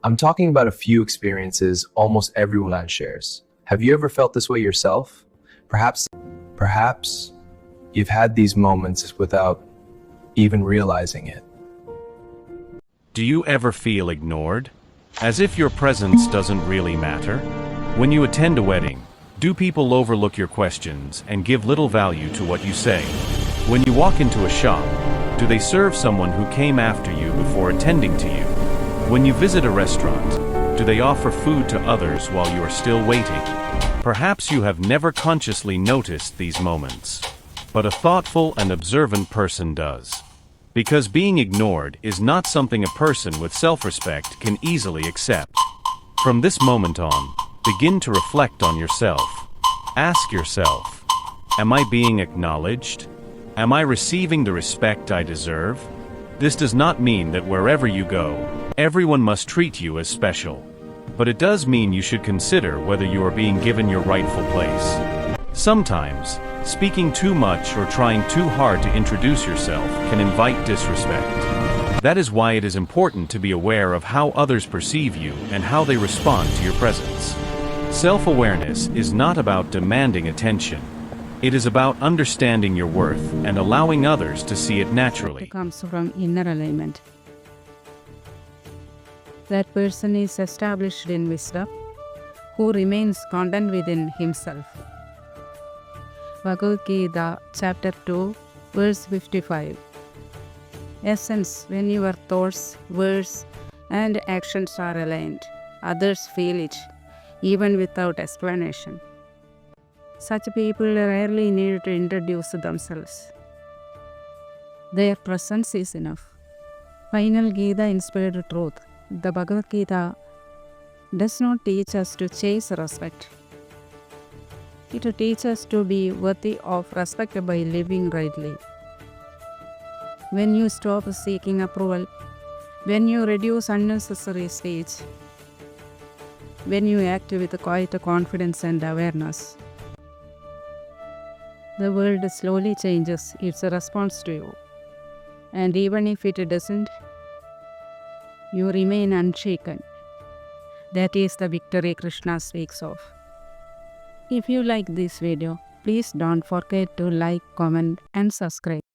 I'm talking about a few experiences almost everyone shares. Have you ever felt this way yourself? Perhaps you've had these moments without even realizing it. Do you ever feel ignored? As if your presence doesn't really matter? When you attend a wedding, do people overlook your questions and give little value to what you say? When you walk into a shop, do they serve someone who came after you before attending to you? When you visit a restaurant, do they offer food to others while you are still waiting? Perhaps you have never consciously noticed these moments, but a thoughtful and observant person does. Because being ignored is not something a person with self-respect can easily accept. From this moment on, begin to reflect on yourself. Ask yourself, am I being acknowledged? Am I receiving the respect I deserve? This does not mean that wherever you go, everyone must treat you as special. But it does mean you should consider whether you are being given your rightful place. Sometimes, speaking too much or trying too hard to introduce yourself can invite disrespect. That is why it is important to be aware of how others perceive you and how they respond to your presence. Self-awareness is not about demanding attention. It is about understanding your worth and allowing others to see it naturally. It comes from inner alignment. That person is established in wisdom, who remains content within himself. Bhagavad Gita, chapter 2, verse 55. Essence, when your thoughts, words, and actions are aligned, others feel it, even without explanation. Such people rarely need to introduce themselves. Their presence is enough. Final Gita-inspired truth. The Bhagavad Gita does not teach us to chase respect. It teaches us to be worthy of respect by living rightly. When you stop seeking approval, when you reduce unnecessary speech, when you act with quiet confidence and awareness, the world slowly changes its response to you. And even if it doesn't, you remain unshaken. That is the victory Krishna speaks of. If you like this video, please don't forget to like, comment, and subscribe.